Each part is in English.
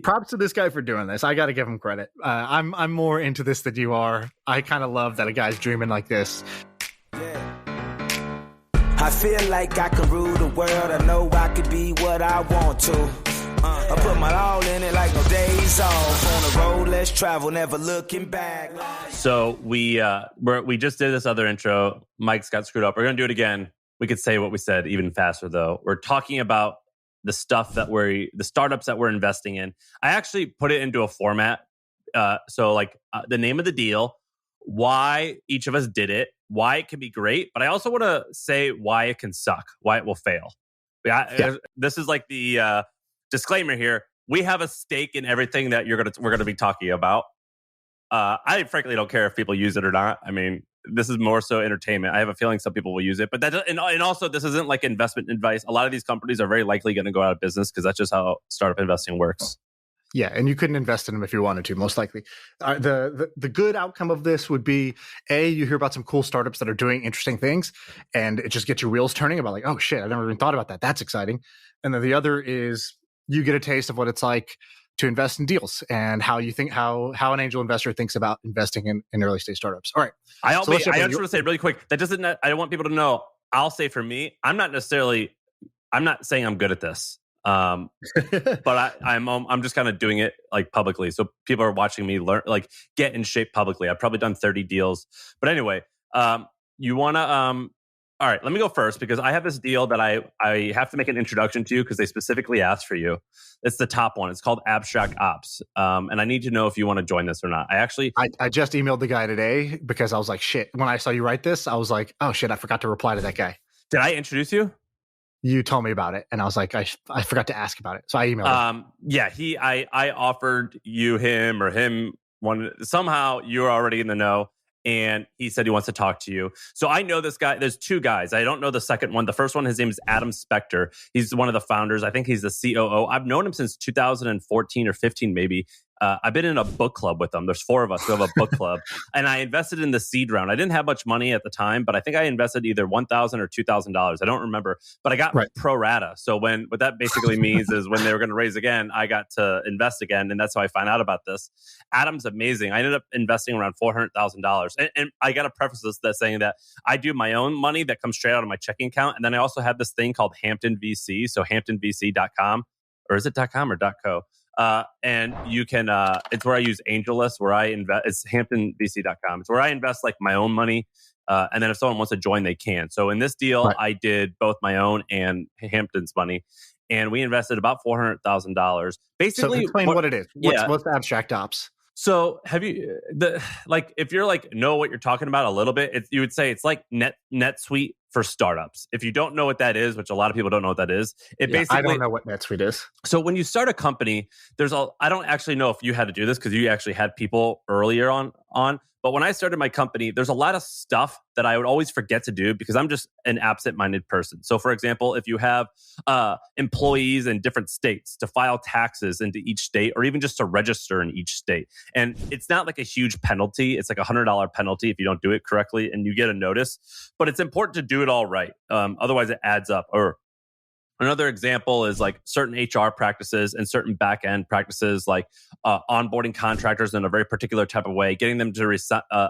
Props to this guy for doing this. I got to give him credit. I'm more into this than you are. I kind of love that a guy's dreaming like this. I feel like I can rule the world. I know I could be what I want to. I put my all in it like no days off. On the road, let's travel, never looking back. So we just did this other intro. Mike's got screwed up. We're going to do it again. We could say what we said even faster, though. We're talking about the stuff that the startups that we're investing in. I actually put it into a format. So the name of the deal, why each of us did it, why it can be great, but I also want to say why it can suck, why it will fail. This is like the disclaimer here. We have a stake in everything that we're gonna be talking about. I frankly don't care if people use it or not. I mean, this is more so entertainment. I have a feeling some people will use it, but and also this isn't like investment advice. A lot of these companies are very likely going to go out of business because that's just how startup investing works. Yeah, and you couldn't invest in them if you wanted to, most likely. The good outcome of this would be, you hear about some cool startups that are doing interesting things, and it just gets your wheels turning about like, oh shit, I never even thought about that. That's exciting. And then the other is you get a taste of what it's like to invest in deals and how you think how an angel investor thinks about investing in early stage startups. All right. I just want to say really quick, I don't want people to know, I'll say for me, I'm not saying I'm good at this. But I'm just kind of doing it like publicly. So people are watching me learn, like get in shape publicly. I've probably done 30 deals, but anyway, you want to, all right, let me go first because I have this deal that I have to make an introduction to you because they specifically asked for you. It's the top one. It's called Abstract Ops. And I need to know if you want to join this or not. I just emailed the guy today because I was like, shit, when I saw you write this, I was like, oh shit, I forgot to reply to that guy. Did I introduce you? You told me about it, and I was like, I forgot to ask about it, so I emailed him. Yeah, I offered him one. Somehow you're already in the know, and he said he wants to talk to you. So I know this guy. There's two guys. I don't know the second one. The first one, his name is Adam Spector. He's one of the founders. I think he's the COO. I've known him since 2014 or 15, maybe. I've been in a book club with them. There's 4 of us who have a book club. And I invested in the seed round. I didn't have much money at the time, but I think I invested either $1,000 or $2,000. I don't remember. But I got pro rata. So what that basically means is when they were going to raise again, I got to invest again. And that's how I found out about this. Adam's amazing. I ended up investing around $400,000. And I got to preface this saying that I do my own money that comes straight out of my checking account. And then I also have this thing called Hampton VC. So hamptonvc.com. Or is it .com or .co? And you can, it's where I use AngelList, where I invest, it's hamptonvc.com. It's where I invest like my own money. And then if someone wants to join, they can. So in this deal, I did both my own and Hampton's money. And we invested about $400,000. Basically, so explain what it is. What's Abstract Ops? So have you, if you're know what you're talking about a little bit, you would say it's like NetSuite for startups. If you don't know what that is, which a lot of people don't know what that is, basically, I don't know what NetSuite is. So when you start a company, I don't actually know if you had to do this because you actually had people earlier on. But when I started my company, there's a lot of stuff that I would always forget to do because I'm just an absent-minded person. So for example, if you have employees in different states to file taxes into each state or even just to register in each state. And it's not like a huge penalty. It's like $100 penalty if you don't do it correctly and you get a notice. But it's important to do it all right. Otherwise, it adds up. Or another example is like certain HR practices and certain back-end practices, like onboarding contractors in a very particular type of way, getting them to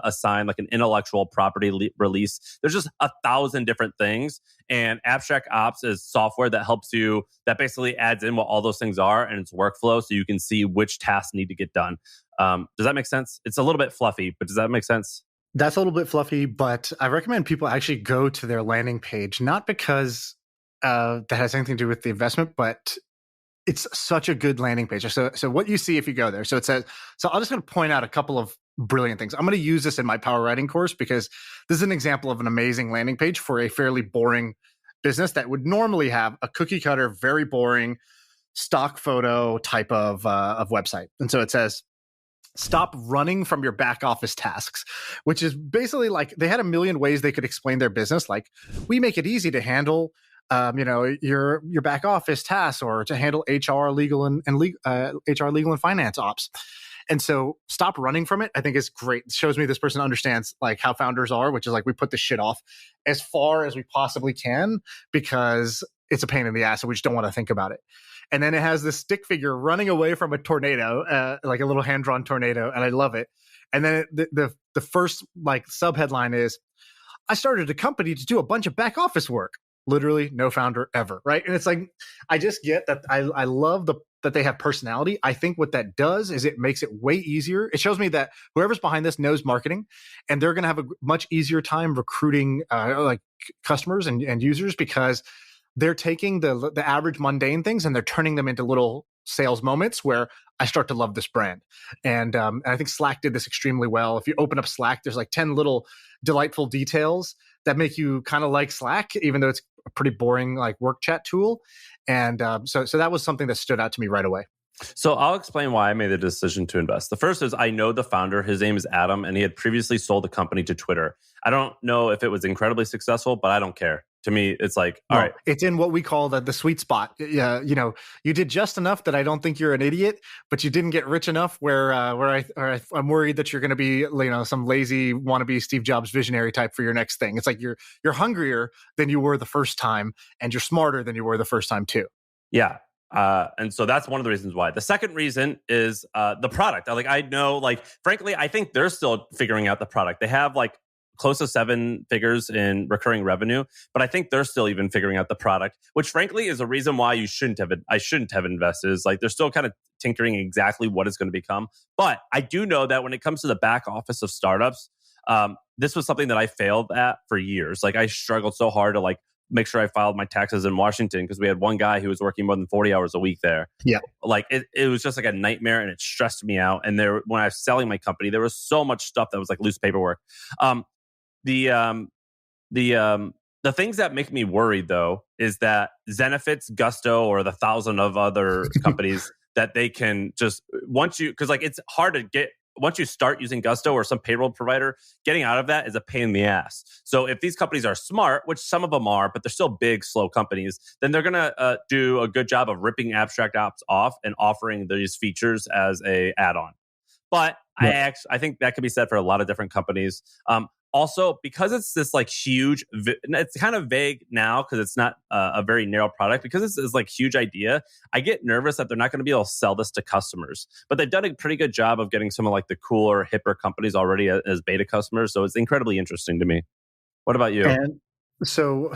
assign like an intellectual property release. There's just 1,000 different things. And Abstract Ops is software that helps you, that basically adds in what all those things are and it's workflow so you can see which tasks need to get done. Does that make sense? It's a little bit fluffy, but does that make sense? That's a little bit fluffy, but I recommend people actually go to their landing page, not because that has anything to do with the investment, but it's such a good landing page. So what you see if you go there, so it says, so I'm just going to point out a couple of brilliant things. I'm going to use this in my power writing course because this is an example of an amazing landing page for a fairly boring business that would normally have a cookie cutter, very boring stock photo type of website. And so it says, stop running from your back office tasks, which is basically like they had a million ways they could explain their business. Like, we make it easy to handle your back office tasks or to handle HR, legal and finance ops. And so stop running from it, I think is great. It shows me this person understands like how founders are, which is like we put this shit off as far as we possibly can because it's a pain in the ass and we just don't want to think about it. and then it has this stick figure running away from a tornado, like a little hand drawn tornado, and I love it. And then the first like sub headline is, I started a company to do a bunch of back office work. Literally no founder ever, right? And it's like, I just get that. I love that they have personality. I think what that does is it makes it way easier. It shows me that whoever's behind this knows marketing, and they're going to have a much easier time recruiting like customers and users, because they're taking the average mundane things and they're turning them into little sales moments where I start to love this brand. And I think Slack did this extremely well. If you open up Slack, there's like 10 little delightful details that make you kind of like Slack, even though it's a pretty boring like work chat tool. And so that was something that stood out to me right away. So I'll explain why I made the decision to invest. The first is, I know the founder. His name is Adam, and he had previously sold the company to Twitter. I don't know if it was incredibly successful, but I don't care. To me, it's like, all right. It's in what we call the sweet spot. Yeah, you did just enough that I don't think you're an idiot, but you didn't get rich enough where I'm worried that you're going to be, some lazy wannabe Steve Jobs visionary type for your next thing. It's like you're hungrier than you were the first time, and you're smarter than you were the first time too. Yeah. And so that's one of the reasons why. The second reason is the product. I know, frankly, I think they're still figuring out the product. They have close to 7 figures in recurring revenue, but I think they're still even figuring out the product, which frankly is a reason why I shouldn't have invested. Is they're still kind of tinkering exactly what it's going to become. But I do know that when it comes to the back office of startups, this was something that I failed at for years. I struggled so hard to make sure I filed my taxes in Washington, because we had one guy who was working more than 40 hours a week there. Yeah. It was just a nightmare, and it stressed me out. And when I was selling my company, there was so much stuff that was loose paperwork. The things that make me worried though is that Zenefits, Gusto, or the 1,000 of other companies that they can just it's hard to get. Once you start using Gusto or some payroll provider, getting out of that is a pain in the ass. So if these companies are smart, which some of them are, but they're still big, slow companies, then they're going to do a good job of ripping abstract apps off and offering these features as a add-on. But yeah. I think that could be said for a lot of different companies. Also, because it's this huge, it's kind of vague now because it's not a very narrow product. Because it's this huge idea, I get nervous that they're not going to be able to sell this to customers. But they've done a pretty good job of getting some of the cooler, hipper companies already as beta customers. So it's incredibly interesting to me. What about you? And so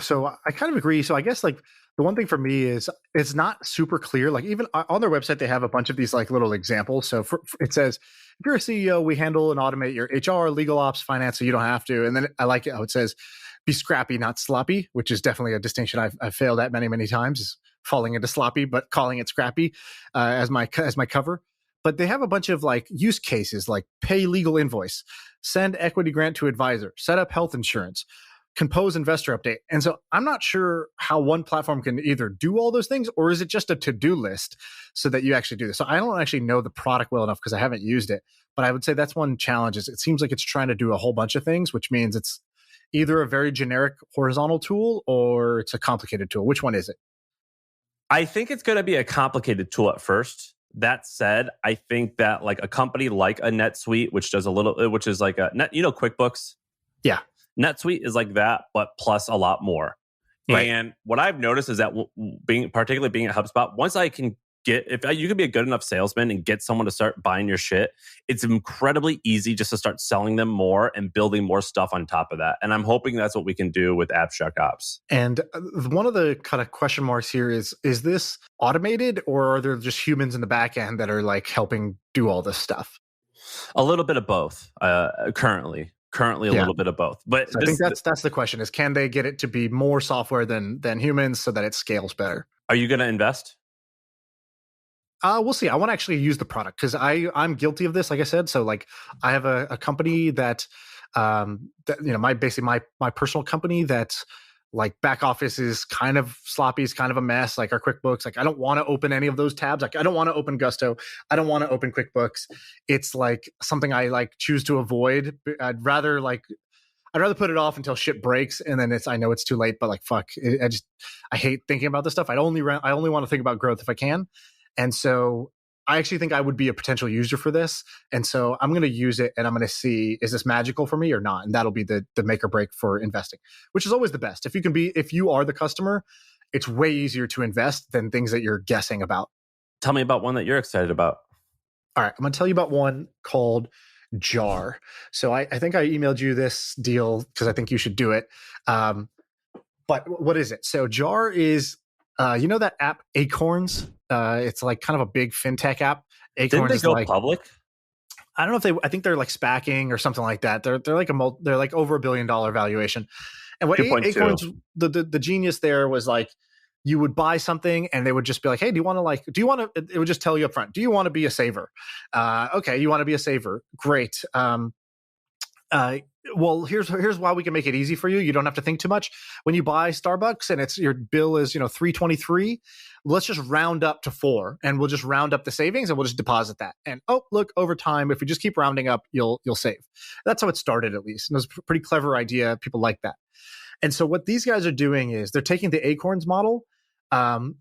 I kind of agree. So I guess the one thing for me is it's not super clear. Even on their website, they have a bunch of these little examples. So it says, if you're a CEO, we handle and automate your HR, legal ops, finance, so you don't have to. And then I like it how it says, be scrappy, not sloppy, which is definitely a distinction I've failed at many, many times, is falling into sloppy, but calling it scrappy as my cover. But they have a bunch of use cases, like pay legal invoice, send equity grant to advisor, set up health insurance, compose investor update. And so I'm not sure how one platform can either do all those things, or is it just a to-do list so that you actually do this? So I don't actually know the product well enough because I haven't used it. But I would say that's one challenge, is it seems like it's trying to do a whole bunch of things, which means it's either a very generic horizontal tool or it's a complicated tool. Which one is it? I think it's going to be a complicated tool at first. That said, I think that a company like a NetSuite, which is QuickBooks. Yeah. NetSuite is like that, but plus a lot more. Right. And what I've noticed is that particularly being at HubSpot, once I can if you can be a good enough salesman and get someone to start buying your shit, it's incredibly easy just to start selling them more and building more stuff on top of that. And I'm hoping that's what we can do with abstract ops. And one of the kind of question marks here is this automated, or are there just humans in the back end that are helping do all this stuff? A little bit of both currently. Currently, a little bit of both. But so I think that's the question: is can they get it to be more software than humans so that it scales better? Are you going to invest? We'll see. I want to actually use the product because I'm guilty of this. Like I said, so I have a company that my personal company that back office is kind of sloppy, is kind of a mess. Our QuickBooks, I don't want to open any of those tabs. I don't want to open Gusto. I don't want to open QuickBooks. It's something I choose to avoid. I'd rather put it off until shit breaks, and then I know it's too late. But fuck, I hate thinking about this stuff. I only want to think about growth if I can. And so I actually think I would be a potential user for this. And so I'm going to use it, and I'm going to see, is this magical for me or not? And that'll be the make or break for investing, which is always the best. If you are the customer, it's way easier to invest than things that you're guessing about. Tell me about one that you're excited about. All right, I'm going to tell you about one called Jar. So I think I emailed you this deal because I think you should do it. But what is it? So Jar is, you know that app Acorns? It's like kind of a big fintech app. Didn't Acorns they is go like, public? I don't know if they, I think they're like SPACing or something like that. They're like they're like over $1 billion valuation. And what 2.2. Acorns, the genius there was like, you would buy something and they would just be like, hey, do you want to, it would just tell you up front, do you want to be a saver? Okay, you want to be a saver. Great. Well, here's why we can make it easy for you. You don't have to think too much. When you buy Starbucks and your bill is, $3.23, let's just round up to 4 and we'll just round up the savings and we'll just deposit that. And look, over time, if we just keep rounding up, you'll save. That's how it started, at least. And it was a pretty clever idea. People like that. And so what these guys are doing is they're taking the Acorns model and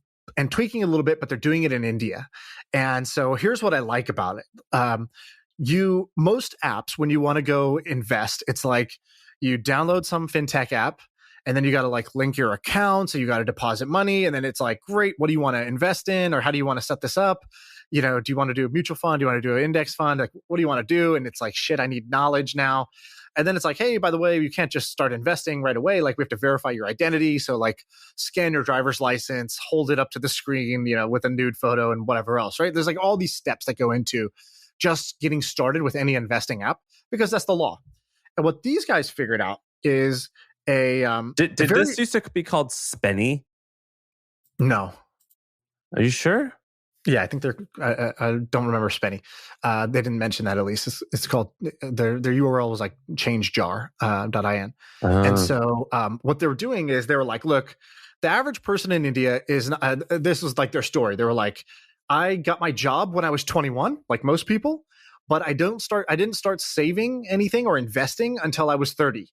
tweaking it a little bit, but they're doing it in India. And so here's what I like about it. Most apps, when you want to go invest, it's like you download some fintech app and then you got to like link your account. So you got to deposit money. And then it's like, great, what do you want to invest in? Or how do you want to set this up? Do you want to do a mutual fund? Do you want to do an index fund? Like, what do you want to do? And it's like, shit, I need knowledge now. And then it's like, hey, by the way, you can't just start investing right away. Like, we have to verify your identity. So like scan your driver's license, hold it up to the screen, with a nude photo and whatever else, right? There's like all these steps that go into just getting started with any investing app, because that's the law. And what these guys figured out is this used to be called Spenny? No. Are you sure? Yeah, I think they're. I don't remember Spenny. They didn't mention that, at least. It's called, their URL was like changejar.in. And so what they were doing is they were like, look, the average person in India is. This was like their story. They were like, I got my job when I was 21, like most people, but I didn't start saving anything or investing until I was 30.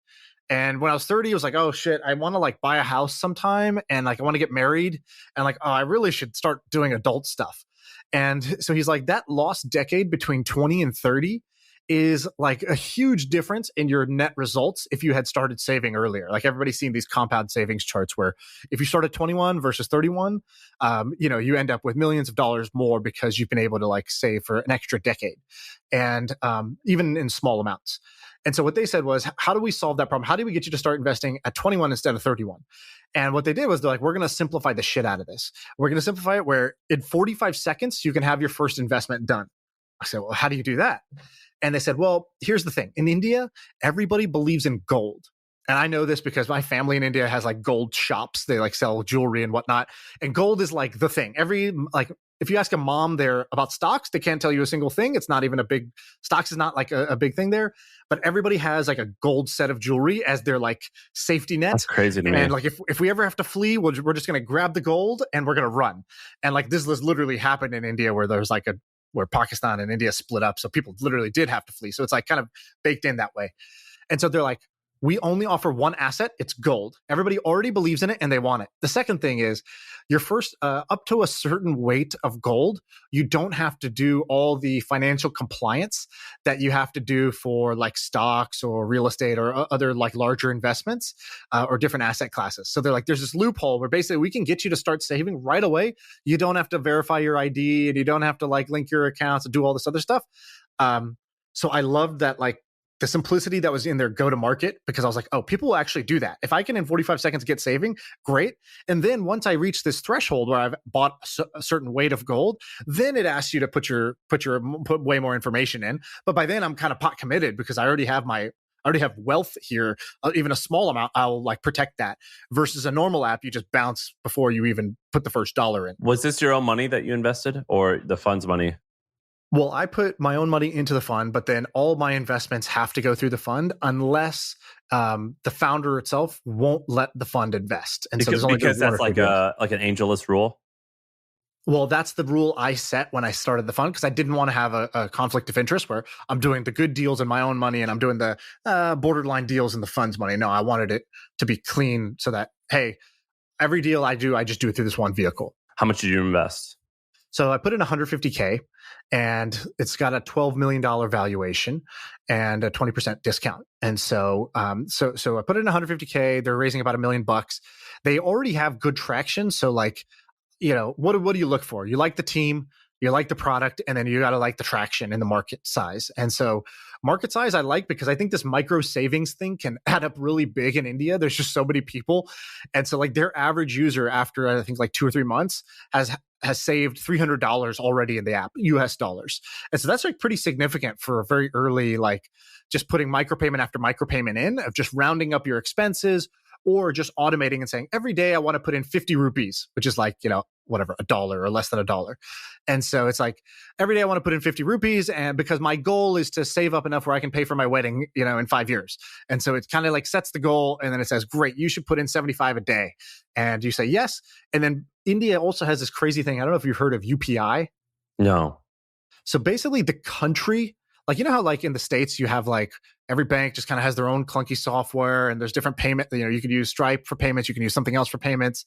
And when I was 30, I was like, oh shit, I want to like buy a house sometime and like I want to get married and like, oh, I really should start doing adult stuff. And so he's like, that lost decade between 20 and 30 is like a huge difference in your net results if you had started saving earlier. Like, everybody's seen these compound savings charts where if you start at 21 versus 31, you end up with millions of dollars more because you've been able to like save for an extra decade, and even in small amounts. And so what they said was, how do we solve that problem? How do we get you to start investing at 21 instead of 31? And what they did was they're like, we're going to simplify the shit out of this. We're going to simplify it where in 45 seconds, you can have your first investment done. I said, well, how do you do that? And they said, well, here's the thing. In India, everybody believes in gold. And I know this because my family in India has like gold shops. They like sell jewelry and whatnot. And gold is like the thing. If you ask a mom there about stocks, they can't tell you a single thing. It's not even stocks is not like a big thing there. But everybody has like a gold set of jewelry as their like safety net. That's crazy to me. And like if we ever have to flee, we're just going to grab the gold and we're going to run. And like this literally happened in India where there's like where Pakistan and India split up. So people literally did have to flee. So it's like kind of baked in that way. And so they're like, we only offer one asset. It's gold. Everybody already believes in it and they want it. The second thing is your first, up to a certain weight of gold, you don't have to do all the financial compliance that you have to do for like stocks or real estate or other like larger investments or different asset classes. So they're like, there's this loophole where basically we can get you to start saving right away. You don't have to verify your ID and you don't have to like link your accounts and do all this other stuff. So I love that, like, the simplicity that was in their go-to-market, because I was like, oh, people will actually do that. If I can in 45 seconds get saving, great. And then once I reach this threshold where I've bought a certain weight of gold, then it asks you to put way more information in. But by then I'm kind of pot committed because I already have wealth here. Even a small amount, I'll like protect that. Versus a normal app, you just bounce before you even put the first dollar in. Was this your own money that you invested or the fund's money? Well, I put my own money into the fund, but then all my investments have to go through the fund unless the founder itself won't let the fund invest. And so there's only because that's like an AngelList rule. Well, that's the rule I set when I started the fund because I didn't want to have a conflict of interest where I'm doing the good deals in my own money and I'm doing the borderline deals in the fund's money. No, I wanted it to be clean so that, hey, every deal I do, I just do it through this one vehicle. How much did you invest? So I put in 150K. and it's got a $12 million valuation and a 20% discount. And so, so I put in 150K. They're raising about $1 million. They already have good traction. So like, what do you look for? You like the team, you like the product, and then you got to like the traction in the market size. And so market size I like because I think this micro savings thing can add up really big in India. There's just so many people. And so like their average user after I think like 2 or 3 months has saved $300 already in the app, US dollars. And so that's like pretty significant for a very early, like just putting micropayment after micropayment in, of just rounding up your expenses, or just automating and saying, every day I want to put in 50 rupees, which is like, whatever, $1 or less than $1. And so it's like, every day I want to put in 50 rupees, and because my goal is to save up enough where I can pay for my wedding, in 5 years. And so it kind of like sets the goal, and then it says, great, you should put in 75 a day. And you say yes. And then India also has this crazy thing. I don't know if you've heard of UPI. No. So basically the country, like, how like in the States you have like every bank just kind of has their own clunky software, and there's different payment, you can use Stripe for payments, you can use something else for payments.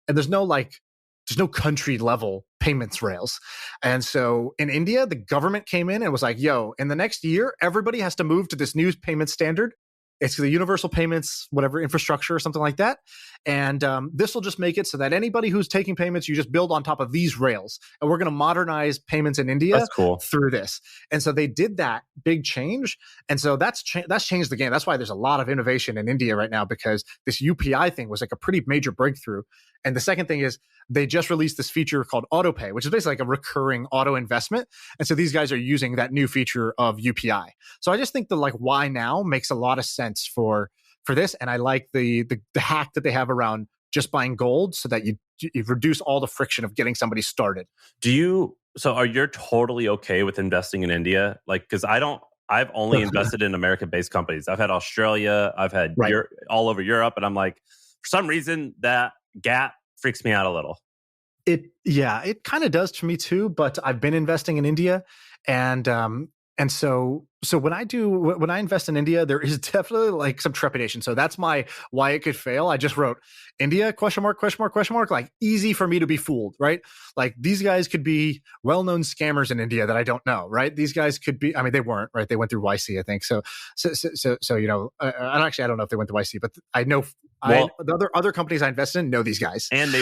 And there's no country level payments rails. And so in India, the government came in and was like, yo, in the next year, everybody has to move to this new payment standard. It's the universal payments, whatever, infrastructure or something like that. And this will just make it so that anybody who's taking payments, you just build on top of these rails. And we're going to modernize payments in India That's cool. through this. And so they did that big change. And so that's changed the game. That's why there's a lot of innovation in India right now, because this UPI thing was like a pretty major breakthrough. And the second thing is they just released this feature called autopay, which is basically like a recurring auto investment. And so these guys are using that new feature of UPI. So I just think the like why now makes a lot of sense for this. And I like the hack that they have around just buying gold, so that you reduce all the friction of getting somebody started. So are you totally okay with investing in India? Like, because I've only invested in American-based companies. I've had Australia, I've had all over Europe, and I'm like, for some reason that gap freaks me out a little. It kind of does to me too, but I've been investing in India, and so when I invest in India, there is definitely like some trepidation. So that's why it could fail. I just wrote India ? Like easy for me to be fooled, right? Like these guys could be well-known scammers in India that I don't know, right? These guys could be. I mean, they weren't, right? They went through YC, I think. So I don't know if they went to YC, but I know. The other companies I invested in know these guys. And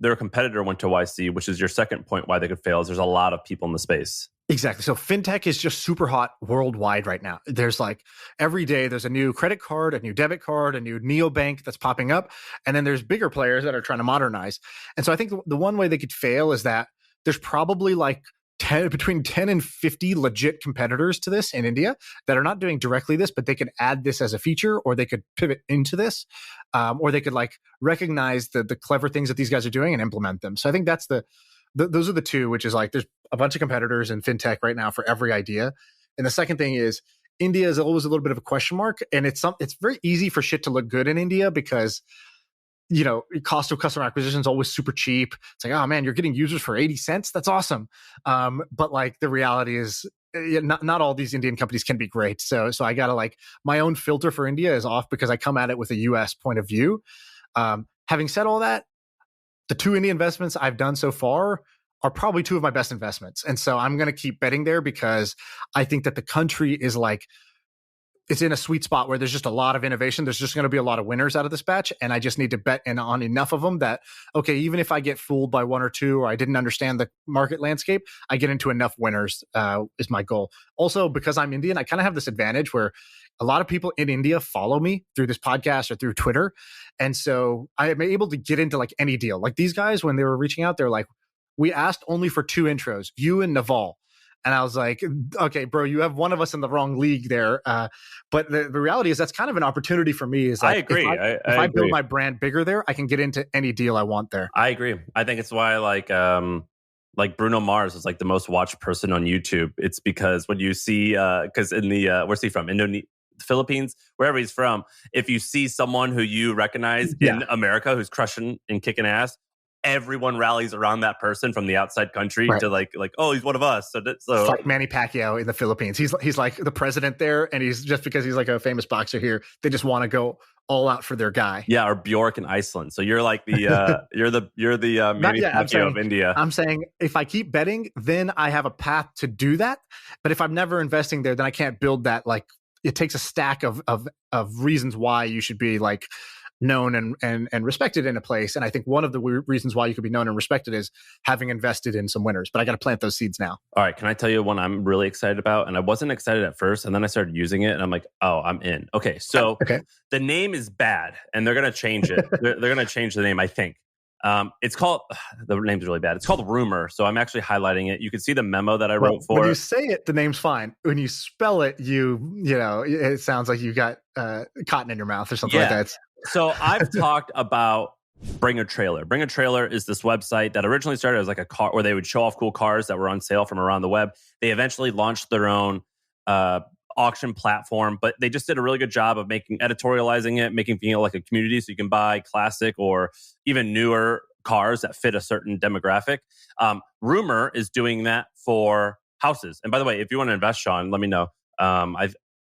their competitor went to YC, which is your second point why they could fail, is there's a lot of people in the space. Exactly. So fintech is just super hot worldwide right now. There's like every day there's a new credit card, a new debit card, a new neobank that's popping up. And then there's bigger players that are trying to modernize. And so I think the one way they could fail is that there's probably like between 10 and 50 legit competitors to this in India that are not doing directly this, but they could add this as a feature, or they could pivot into this, or they could like recognize the clever things that these guys are doing and implement them. So I think that's those are the two, which is like there's a bunch of competitors in fintech right now for every idea. And the second thing is India is always a little bit of a question mark, and it's very easy for shit to look good in India because cost of customer acquisition is always super cheap. It's like, oh man, you're getting users for 80 cents. That's awesome. But like the reality is not all these Indian companies can be great. So I got to like my own filter for India is off because I come at it with a US point of view. Having said all that, the 2 India investments I've done so far are probably 2 of my best investments. And so I'm going to keep betting there because I think that the country is like, it's in a sweet spot where there's just a lot of innovation. There's just going to be a lot of winners out of this batch. And I just need to bet in on enough of them that, okay, even if I get fooled by 1 or 2, or I didn't understand the market landscape, I get into enough winners is my goal. Also, because I'm Indian, I kind of have this advantage where a lot of people in India follow me through this podcast or through Twitter. And so I am able to get into like any deal. Like these guys, when they were reaching out, they're like, we asked only for 2 intros, you and Naval. And I was like, okay, bro, you have one of us in the wrong league there. But the reality is that's kind of an opportunity for me. Is like, I agree. If I build my brand bigger there, I can get into any deal I want there. I agree. I think it's why like Bruno Mars is like the most watched person on YouTube. It's because when you see, because in the, where's he from? Philippines, wherever he's from, if you see someone who you recognize in America who's crushing and kicking ass, everyone rallies around that person from the outside country to like, oh, he's one of us. So it's like Manny Pacquiao in the Philippines. He's like the president there, and he's just because he's like a famous boxer here, they just want to go all out for their guy. Yeah, or Bjork in Iceland. So you're like the Manny Pacquiao of India. I'm saying if I keep betting, then I have a path to do that. But if I'm never investing there, then I can't build that. Like it takes a stack of reasons why you should be like known and respected in a place. And I think one of the reasons why you could be known and respected is having invested in some winners. But I got to plant those seeds now. All right. Can I tell you one I'm really excited about? And I wasn't excited at first. And then I started using it and I'm like, oh, I'm in. Okay. So the name is bad and they're going to change it. they're going to change the name, I think. It's called, the name's really bad. It's called Rumor. So I'm actually highlighting it. You can see the memo that I wrote for. When you say it, the name's fine. When you spell it, you know, it sounds like you got cotton in your mouth or something like that. So I've talked about Bring a Trailer. Bring a Trailer is this website that originally started as like a car where they would show off cool cars that were on sale from around the web. They eventually launched their own auction platform, but they just did a really good job of editorializing it, making it like a community so you can buy classic or even newer cars that fit a certain demographic. Rumor is doing that for houses. And by the way, if you want to invest, Shaan, let me know. I'm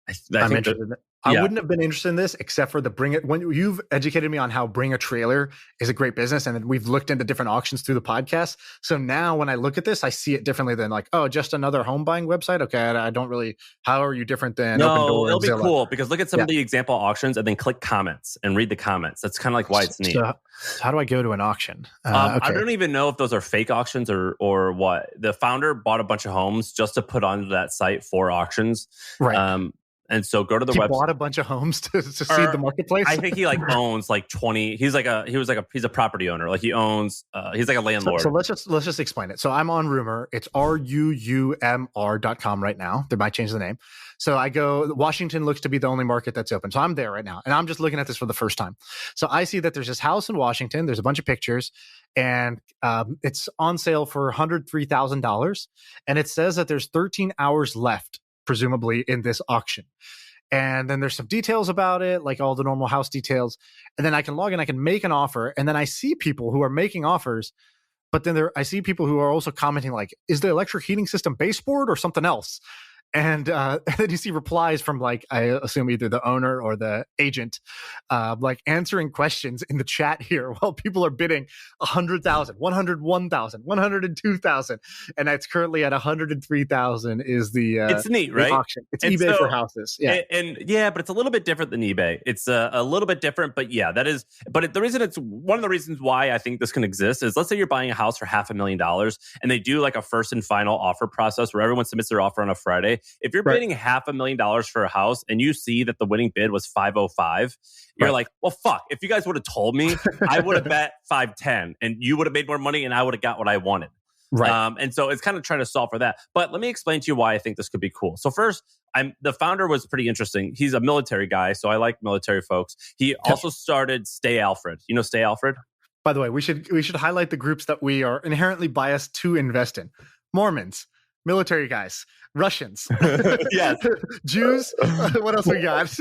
interested in it. I wouldn't have been interested in this except for when you've educated me on how Bring a Trailer is a great business, and we've looked into different auctions through the podcast. So now when I look at this, I see it differently than like, oh, just another home buying website. Okay, I don't really. How are you different than Opendoor? It'll be cool because look at some of the example auctions and then click comments and read the comments. That's kind of like why it's neat. So how do I go to an auction? I don't even know if those are fake auctions or what. The founder bought a bunch of homes just to put onto that site for auctions. Right. And so go to the website. He bought a bunch of homes to seed the marketplace. I think he like owns like 20. He's a property owner. Like he owns. He's like a landlord. So let's just explain it. So I'm on Rumor. It's RUUMR.com right now. They might change the name. So I go. Washington looks to be the only market that's open. So I'm there right now, and I'm just looking at this for the first time. So I see that there's this house in Washington. There's a bunch of pictures, and it's on sale for $103,000, and it says that there's 13 hours left, presumably in this auction. And then there's some details about it, like all the normal house details. And then I can log in, I can make an offer. And then I see people who are making offers, but then I see people who are also commenting like, is the electric heating system baseboard or something else? And then you see replies from like, I assume either the owner or the agent, like answering questions in the chat here while people are bidding 100,000, 101,000, 102,000. And it's currently at 103,000 is the it's neat, right? Auction. It's eBay for houses. Yeah. And but it's a little bit different than eBay. It's a little bit different, but yeah, that is, but the reason it's one of the reasons why I think this can exist is let's say you're buying a house for $500,000 and they do like a first and final offer process where everyone submits their offer on a Friday. If you're bidding $500,000 for a house and you see that the winning bid was 505, you're like, well, fuck. If you guys would have told me, I would have bet 510 and you would have made more money and I would have got what I wanted. Right. And so it's kind of trying to solve for that. But let me explain to you why I think this could be cool. So first, the founder was pretty interesting. He's a military guy, so I like military folks. He also started Stay Alfred. You know Stay Alfred? By the way, we should highlight the groups that we are inherently biased to invest in. Mormons, military guys, Russians, yes, Jews. What else we got?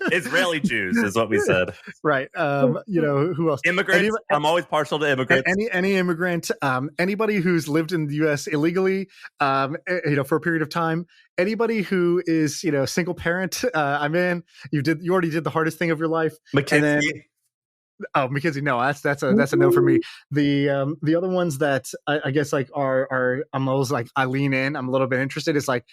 Israeli Jews is what we said. Right. Who else? Immigrants. I'm always partial to immigrants. Any immigrant, anybody who's lived in the U.S. illegally, for a period of time. Anybody who is, single parent. I'm in. You already did the hardest thing of your life. McKinsey. McKinsey, no, that's a no for me. The other ones that I guess like are I'm always like I lean in. I'm a little bit interested. It's like,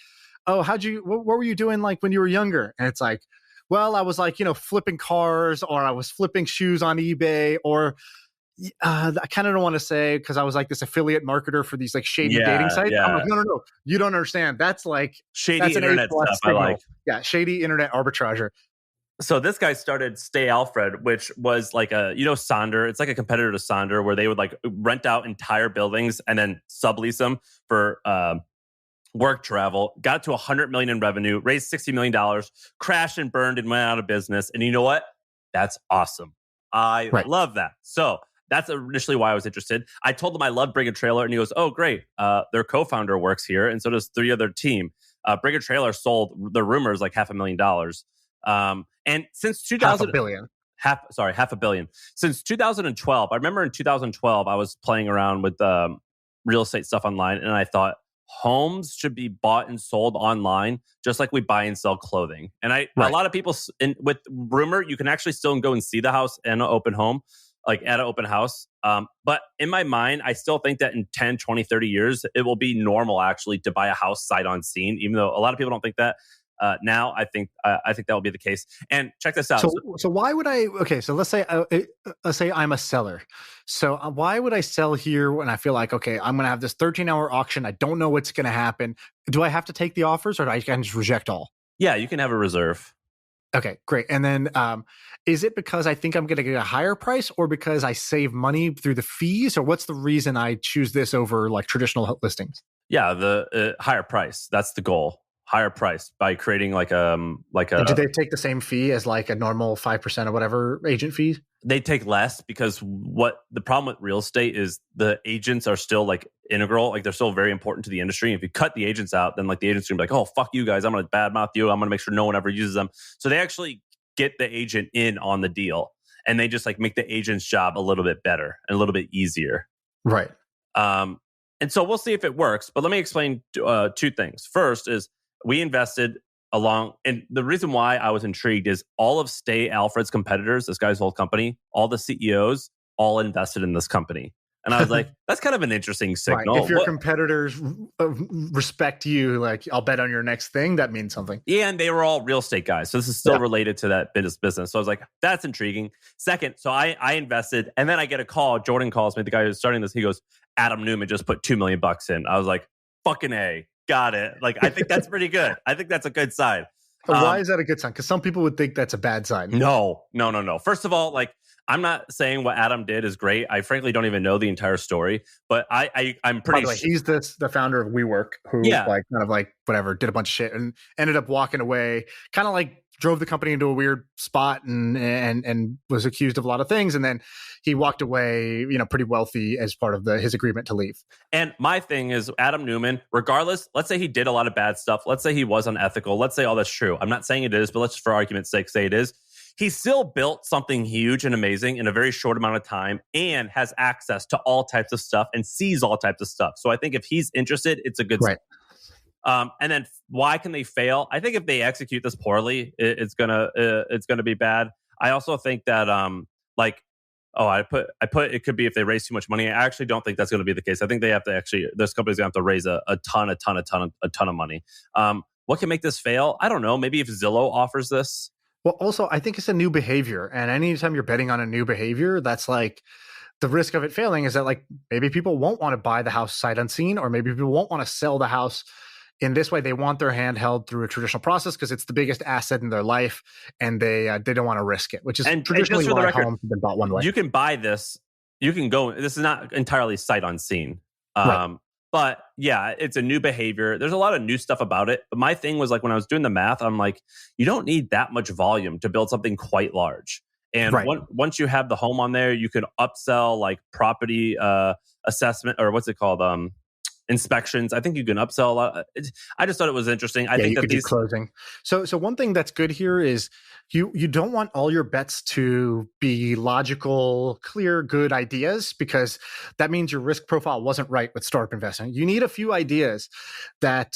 oh, what were you doing like when you were younger? And it's like, well, I was like flipping cars, or I was flipping shoes on eBay, or I kind of don't want to say because I was like this affiliate marketer for these like shady dating sites. Yeah. I'm like, no, you don't understand. That's like shady internet stuff. I like. Yeah, shady internet arbitrager. So this guy started Stay Alfred, which was like Sonder. It's like a competitor to Sonder where they would like rent out entire buildings and then sublease them for work travel. Got to $100 million in revenue, raised $60 million, crashed and burned and went out of business. And you know what? That's awesome. I love that. So that's initially why I was interested. I told him I love Bring a Trailer, and he goes, "Oh, great! Their co-founder works here, and so does 3 other team." Bring a Trailer sold the Rumors like $500,000. And since 2000, half a billion. Since 2012, I remember in 2012, I was playing around with real estate stuff online, and I thought, homes should be bought and sold online, just like we buy and sell clothing. And a lot of people with rumor, you can actually still go and see the house in an open home, like at an open house. But in my mind, I still think that in 10, 20, 30 years, it will be normal actually to buy a house sight unseen, even though a lot of people don't think that. Now, I think that will be the case. And check this out. So why would I? Okay, so let's say I'm a seller. So why would I sell here when I feel like, okay, I'm going to have this 13-hour auction. I don't know what's going to happen. Do I have to take the offers, or do I can just reject all? Yeah, you can have a reserve. Okay, great. And then is it because I think I'm going to get a higher price, or because I save money through the fees, or what's the reason I choose this over like traditional listings? Yeah, the higher price. That's the goal. Higher price by creating like a. And do they take the same fee as like a normal 5% or whatever agent fee? They take less, because what the problem with real estate is the agents are still like integral, like they're still very important to the industry. If you cut the agents out, then like the agents are gonna be like, oh, fuck you guys, I'm gonna badmouth you, I'm gonna make sure no one ever uses them. So they actually get the agent in on the deal, and they just like make the agent's job a little bit better and a little bit easier. Right. And so we'll see if it works. But let me explain two things. First is we invested along, and the reason why I was intrigued is all of Stay Alfred's competitors, this guy's whole company, all the CEOs, all invested in this company. And I was like, that's kind of an interesting signal. Right. If your competitors respect you, like, I'll bet on your next thing, that means something. Yeah, and they were all real estate guys. So this is still related to that business. So I was like, that's intriguing. Second, so I invested, and then I get a call. Jordan calls me, the guy who's starting this. He goes, Adam Newman just put $2 million in. I was like, fucking A. Got it. Like, I think that's pretty good. I think that's a good sign. Why is that a good sign? Because some people would think that's a bad sign. No. First of all, like, I'm not saying what Adam did is great. I frankly don't even know the entire story, but I'm pretty sure. He's the founder of WeWork, who like kind of like whatever, did a bunch of shit and ended up walking away, kind of like drove the company into a weird spot and was accused of a lot of things. And then he walked away, pretty wealthy as part of his agreement to leave. And my thing is, Adam Newman, regardless, let's say he did a lot of bad stuff. Let's say he was unethical. Let's say all that's true. I'm not saying it is, but let's just for argument's sake say it is. He still built something huge and amazing in a very short amount of time and has access to all types of stuff and sees all types of stuff. So I think if he's interested, it's a good right. And then why can they fail? I think if they execute this poorly, it's gonna be bad. I also think that I put it could be if they raise too much money. I actually don't think that's going to be the case. I think they have to this company's going to have to raise a ton of money. What can make this fail? I don't know. Maybe if Zillow offers this. Well, also, I think it's a new behavior. And anytime you're betting on a new behavior, that's like the risk of it failing is that like maybe people won't want to buy the house sight unseen, or maybe people won't want to sell the house in this way. They want their hand held through a traditional process because it's the biggest asset in their life, and they don't want to risk it, which is traditionally why homes have been bought one way. You can buy this. You can go. This is not entirely sight unseen. Right. But yeah, it's a new behavior. There's a lot of new stuff about it. But my thing was like when I was doing the math, I'm like, you don't need that much volume to build something quite large. And once you have the home on there, you can upsell like property assessment, or what's it called? Inspections. I think you can upsell a lot. I just thought it was interesting. I think you could do closing. So one thing that's good here is you don't want all your bets to be logical, clear, good ideas, because that means your risk profile wasn't right with startup investing. You need a few ideas that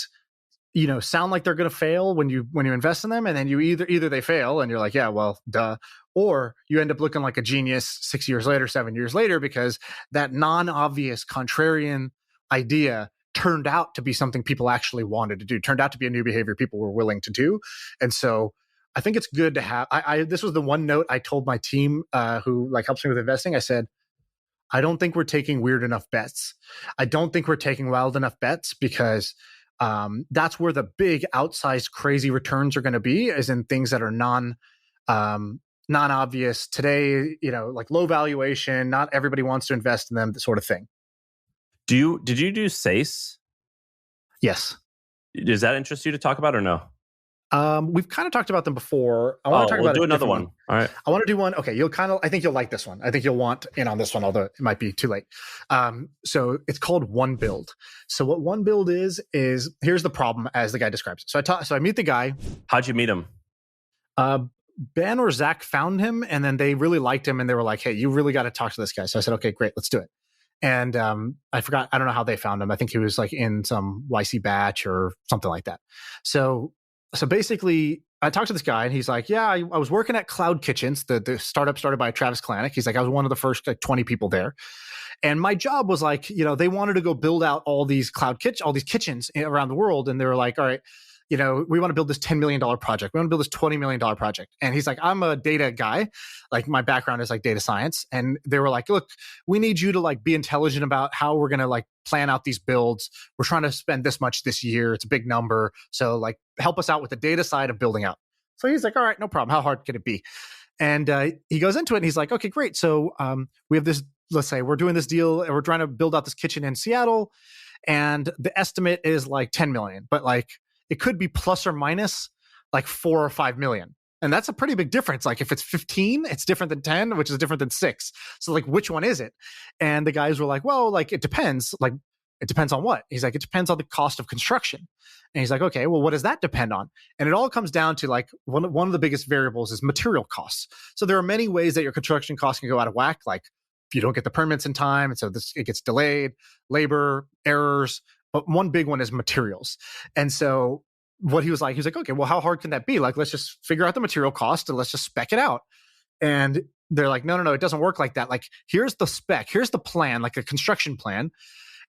sound like they're going to fail when you invest in them, and then you either they fail and you're like, yeah, well, duh, or you end up looking like a genius 6 years later, 7 years later, because that non-obvious contrarian idea turned out to be something people actually wanted to do, turned out to be a new behavior people were willing to do. And so I think it's good to have, this was the one note I told my team who like helps me with investing. I said, I don't think we're taking weird enough bets. I don't think we're taking wild enough bets, because that's where the big outsized crazy returns are going to be, is in things that are non-obvious today, like low valuation, not everybody wants to invest in them, that sort of thing. Did you do SACE? Yes. Does that interest you to talk about or no? We've kind of talked about them before. I want to talk about do another one. All right. I want to do one. Okay. I think you'll like this one. I think you'll want in on this one, although it might be too late. So it's called One Build. So what One Build is here's the problem as the guy describes it. So I meet the guy. How'd you meet him? Ben or Zach found him, and then they really liked him, and they were like, hey, you really got to talk to this guy. So I said, okay, great, let's do it. And I forgot, I don't know how they found him. I think he was like in some YC batch or something like that. So basically, I talked to this guy and he's like, yeah, I was working at Cloud Kitchens, the startup started by Travis Kalanick. He's like, I was one of the first like 20 people there. And my job was like, they wanted to go build out all these all these kitchens around the world. And they were like, all right, we want to build this $10 million project. We want to build this $20 million project. And he's like, I'm a data guy. Like my background is like data science. And they were like, look, we need you to like be intelligent about how we're going to like plan out these builds. We're trying to spend this much this year. It's a big number. So like help us out with the data side of building out. So he's like, all right, no problem. How hard can it be? And he goes into it and he's like, okay, great. So we have this, let's say we're doing this deal and we're trying to build out this kitchen in Seattle. And the estimate is like 10 million, but like it could be plus or minus like 4 or 5 million. And that's a pretty big difference. Like if it's 15, it's different than 10, which is different than 6. So like, which one is it? And the guys were like, well, like it depends. Like it depends on what? He's like, it depends on the cost of construction. And he's like, okay, well, what does that depend on? And it all comes down to like one of the biggest variables is material costs. So there are many ways that your construction costs can go out of whack. Like if you don't get the permits in time, and so it gets delayed, labor, errors. But one big one is materials. And so what he was like, okay, well, how hard can that be? Like, let's just figure out the material cost and let's just spec it out. And they're like, no, it doesn't work like that. Like, here's the spec, here's the plan, like a construction plan.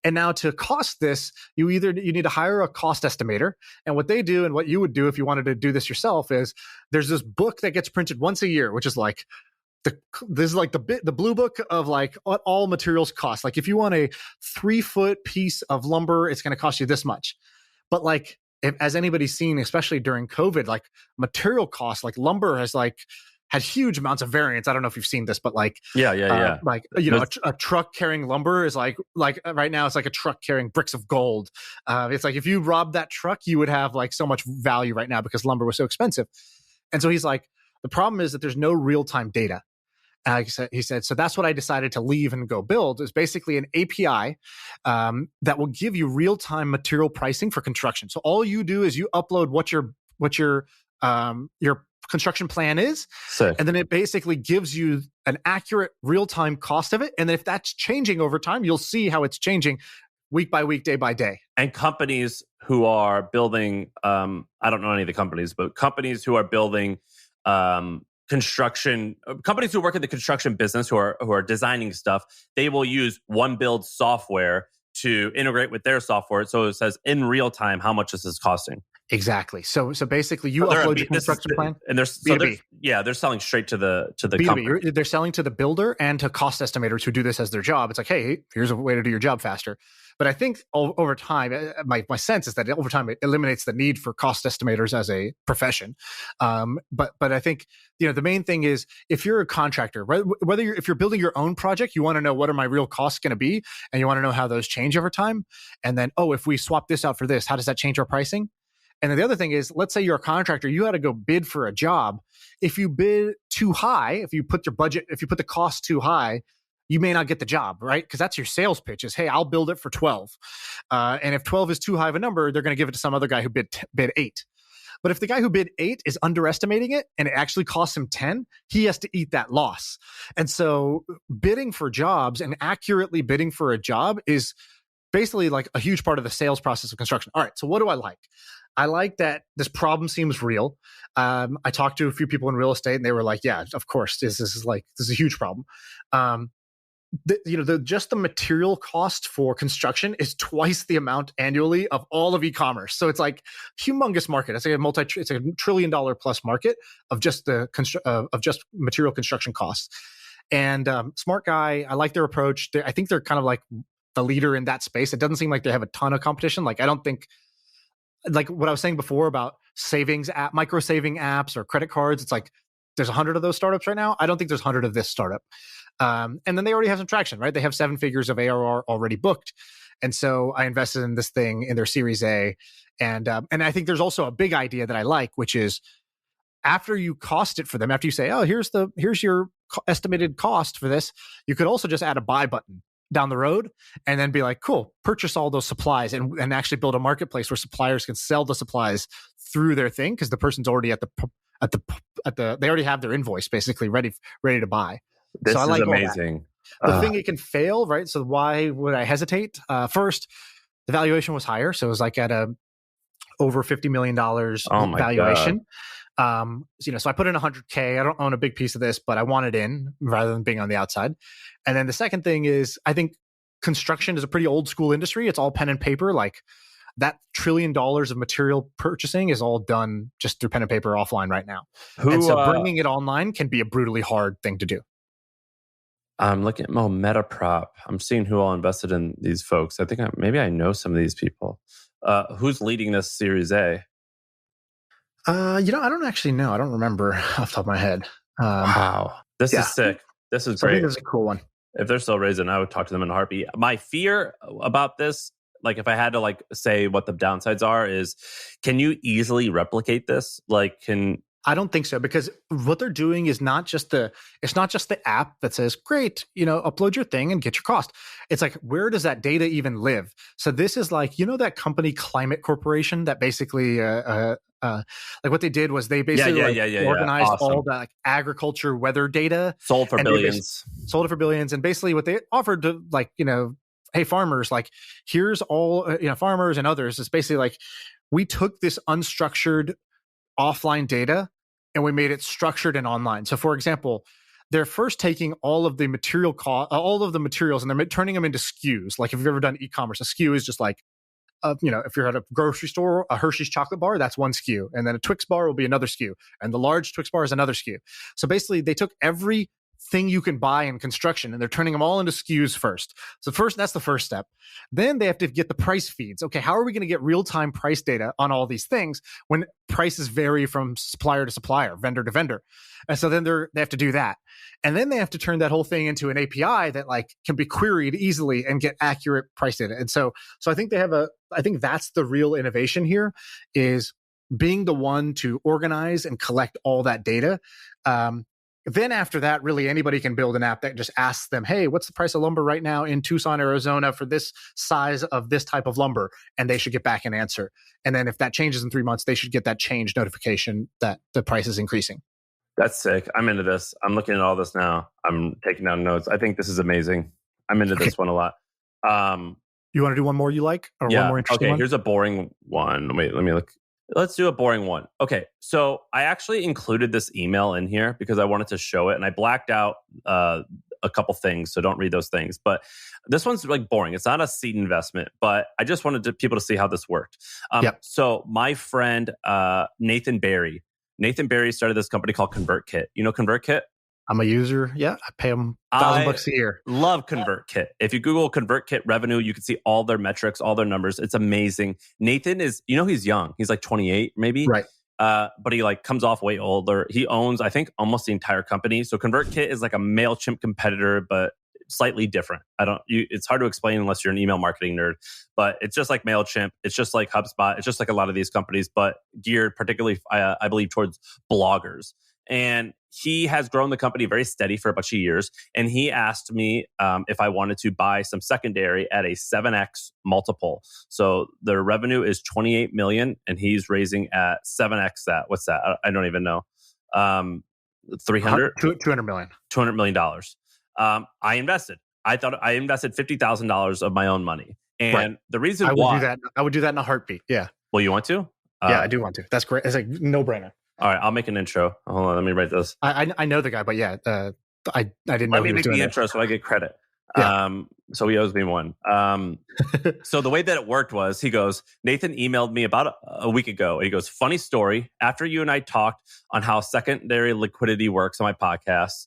And now to cost this, you need to hire a cost estimator. And what they do and what you would do if you wanted to do this yourself is there's this book that gets printed once a year, which is like, this is like the blue book of like what all materials cost. Like if you want a 3-foot piece of lumber, it's going to cost you this much. But like, as anybody's seen, especially during COVID, like material costs, like lumber has like had huge amounts of variance. I don't know if you've seen this, but like, yeah. Like, a truck carrying lumber is like right now it's like a truck carrying bricks of gold. It's like if you robbed that truck, you would have like so much value right now because lumber was so expensive. And so he's like, the problem is that there's no real-time data. He said, so that's what I decided to leave and go build is basically an API that will give you real-time material pricing for construction. So all you do is you upload what your construction plan is, and then it basically gives you an accurate real-time cost of it. And then if that's changing over time, you'll see how it's changing week by week, day by day. And companies who are building, I don't know any of the companies, but companies who are building construction companies who work in the construction business who are designing stuff, they will use OneBuild software to integrate with their software, so it says in real time how much this is costing. Exactly. So basically, you upload your construction plan, and they're selling straight to the B2B. Company. They're selling to the builder and to cost estimators who do this as their job. It's like, hey, here's a way to do your job faster. But I think over time, my sense is that over time it eliminates the need for cost estimators as a profession. But I think the main thing is if you're a contractor, if you're building your own project, you want to know what are my real costs going to be, and you want to know how those change over time. And then if we swap this out for this, how does that change our pricing? And then the other thing is, let's say you're a contractor, you had to go bid for a job. If you bid too high, if you put the cost too high, you may not get the job, right? Because that's your sales pitch is, hey, I'll build it for 12. And if 12 is too high of a number, they're going to give it to some other guy who bid 8. But if the guy who bid 8 is underestimating it and it actually costs him 10, he has to eat that loss. And so bidding for jobs and accurately bidding for a job is basically like a huge part of the sales process of construction. All right, so what do I like? I like that this problem seems real. I talked to a few people in real estate and they were like, yeah, of course, this is a huge problem. Just the material cost for construction is twice the amount annually of all of e-commerce. So it's like humongous market. It's like it's a $1 trillion plus market of just just material construction costs. And smart guy, I like their approach. I think they're kind of like the leader in that space. It doesn't seem like they have a ton of competition. Like I don't think, like what I was saying before about micro saving apps or credit cards. It's like there's 100 of those startups right now. I don't think there's 100 of this startup. And then they already have some traction, right? They have 7 figures of ARR already booked. And so I invested in this thing in their Series A. And I think there's also a big idea that I like, which is after you cost it for them, after you say, oh, here's your estimated cost for this, you could also just add a buy button down the road and then be like, cool, purchase all those supplies and actually build a marketplace where suppliers can sell the supplies through their thing because the person's already they already have their invoice basically ready to buy. This is amazing. The thing it can fail, right? So why would I hesitate? First, the valuation was higher. So it was like at a over $50 million Oh my valuation. So I put in 100K. I don't own a big piece of this, but I want it in rather than being on the outside. And then the second thing is, I think construction is a pretty old school industry. It's all pen and paper. Like that $1 trillion of material purchasing is all done just through pen and paper offline right now. And so bringing it online can be a brutally hard thing to do. I'm looking at Metaprop. I'm seeing who all invested in these folks. I think maybe I know some of these people. Who's leading this Series A? I don't actually know. I don't remember off the top of my head. Wow. This is sick. This is great. I think this is a cool one. If they're still raising, I would talk to them in a heartbeat. My fear about this, like if I had to say what the downsides are, is can you easily replicate this? I don't think so, because what they're doing is not just the app that says, great, upload your thing and get your cost. It's like, where does that data even live? So this is like, that company Climate Corporation that basically, what they did was they basically organized all the agriculture weather data. Sold for billions. And basically what they offered to hey, farmers, here's all, farmers and others. It's basically we took this unstructured offline data and we made it structured and online. So for example, they're first taking all of the materials and they're turning them into SKUs. Like if you've ever done e-commerce, a SKU is just if you're at a grocery store, a Hershey's chocolate bar, that's one SKU. And then a Twix bar will be another SKU. And the large Twix bar is another SKU. So basically they took every thing you can buy in construction and they're turning them all into SKUs first. So that's the first step. Then they have to get the price feeds. Okay, how are we going to get real-time price data on all these things when prices vary from supplier to supplier, vendor to vendor? And so then they have to do that. And then they have to turn that whole thing into an API that can be queried easily and get accurate price data. And so I think I think that's the real innovation here, is being the one to organize and collect all that data. Then after that, really anybody can build an app that just asks them, hey, what's the price of lumber right now in Tucson, Arizona for this size of this type of lumber? And they should get back an answer. And then if that changes in 3 months, they should get that change notification that the price is increasing. That's sick. I'm into this. I'm looking at all this now. I'm taking down notes. I think this is amazing. I'm into this one a lot. You want to do one more you like? Or one more interesting one? Here's a boring one. Wait, let me look. Let's do a boring one. Okay, so I actually included this email in here because I wanted to show it, and I blacked out a couple things, so don't read those things. But this one's boring. It's not a seed investment, but I just wanted people to see how this worked. So my friend Nathan Barry started this company called ConvertKit. You know ConvertKit? I'm a user. Yeah, I pay them $1,000 a year. Love ConvertKit. If you Google ConvertKit revenue, you can see all their metrics, all their numbers. It's amazing. Nathan is, he's young. He's 28 maybe. Right. But he comes off way older. He owns, I think, almost the entire company. So ConvertKit is like a MailChimp competitor, but slightly different. It's hard to explain unless you're an email marketing nerd, but it's just like MailChimp. It's just like HubSpot. It's just like a lot of these companies, but geared particularly, I believe, towards bloggers. And he has grown the company very steady for a bunch of years. And he asked me if I wanted to buy some secondary at a 7x multiple. So their revenue is 28 million and he's raising at 7x that. What's that? I don't even know. 300? 200 million. $200 million. I invested. I invested $50,000 of my own money. And the reason why... I would do that in a heartbeat. Yeah. Well, you want to? Yeah, I do want to. That's great. It's a no-brainer. All right, I'll make an intro. Hold on, let me write this. I know the guy, but yeah, I didn't know he was doing the intro so I get credit. Yeah. So he owes me one. So the way that it worked was, he goes, Nathan emailed me about a week ago. He goes, funny story. After you and I talked on how secondary liquidity works on my podcast,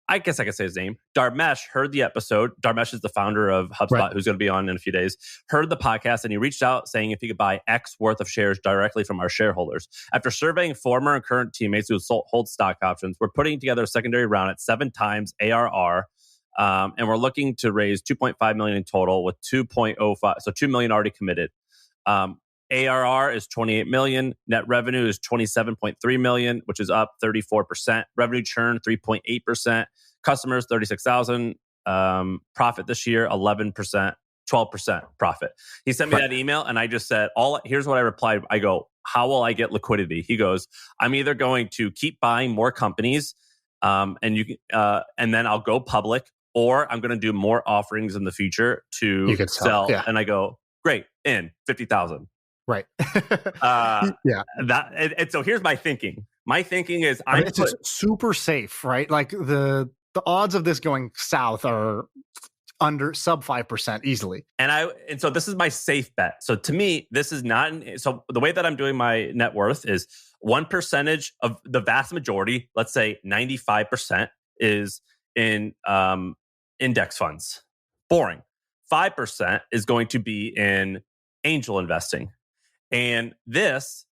I guess I could say his name. Dharmesh heard the episode. Dharmesh is the founder of HubSpot, who's going to be on in a few days. Heard the podcast, and he reached out saying if he could buy X worth of shares directly from our shareholders. After surveying former and current teammates who hold stock options, we're putting together a secondary round at 7 times ARR, and we're looking to raise 2.5 million in total with 2.05, so 2 million already committed. ARR is 28 million. Net revenue is 27.3 million, which is up 34%. Revenue churn 3.8%. Customers 36,000. Profit this year 11%, 12% profit. He sent me that email, and I just said, here's what I replied. I go, how will I get liquidity? He goes, I'm either going to keep buying more companies, and then I'll go public, or I'm going to do more offerings in the future You to could sell. sell. Yeah. And I go, great, in 50,000. Right. Yeah. And so here's my thinking. My thinking is I mean, it's just super safe, right? Like the odds of this going south are under sub 5% easily. And so this is my safe bet. So to me, this is not so the way that I'm doing my net worth is 1% of the vast majority, let's say 95%, is in index funds. Boring. 5% is going to be in angel investing. And this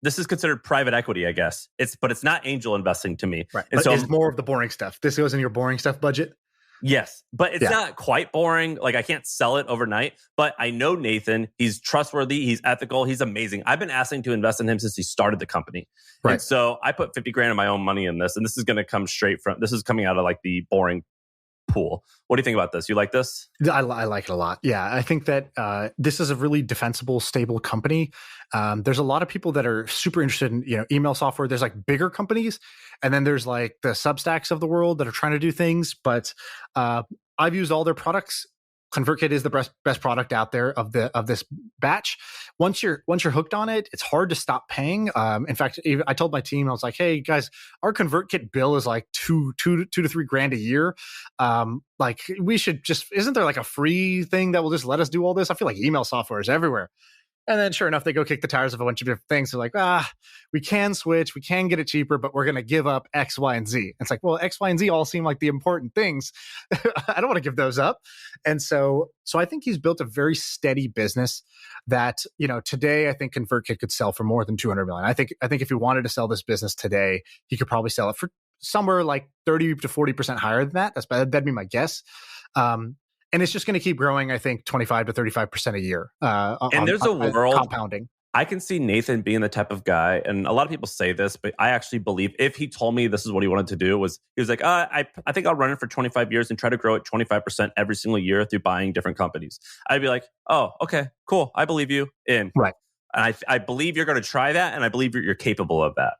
is considered private equity, I guess. But it's not angel investing to me. Right. And but so it's more of the boring stuff. This goes in your boring stuff budget. yes, but it's not quite boring. Like I can't sell it overnight, but I know Nathan. He's trustworthy. He's ethical. He's amazing. I've been asking to invest in him since he started the company. Right. And so I put 50 grand of my own money in this, and this is going to come this is coming out of like the boring pool. What do you think about this? You like this? I like it a lot. Yeah, I think that this is a really defensible, stable company. There's a lot of people that are super interested in email software. There's like bigger companies, and then there's like the Substacks of the world that are trying to do things. But I've used all their products. ConvertKit is the best product out there of this batch. Once you're hooked on it, it's hard to stop paying. In fact, I told my team, I was like, "Hey guys, our ConvertKit bill is like two to $3,000 a year. Like we should isn't there like a free thing that will just let us do all this? I feel like email software is everywhere." And then sure enough, they go kick the tires of a bunch of different things. They're like, we can switch, we can get it cheaper, but we're going to give up X, Y, and Z. It's like, well, X, Y, and Z all seem like the important things. I don't want to give those up. And so I think he's built a very steady business that, today I think ConvertKit could sell for more than 200 million. I think if he wanted to sell this business today, he could probably sell it for somewhere like 30 to 40% higher than that. That'd be my guess. And it's just going to keep growing, I think, 25 to 35% a year. And there's a world compounding. I can see Nathan being the type of guy, and a lot of people say this, but I actually believe if he told me this is what he wanted to do, he was like, I think I'll run it for 25 years and try to grow it 25% every single year through buying different companies. I'd be like, oh, okay, cool. I believe you in. Right. And I believe you're going to try that, and I believe you're capable of that.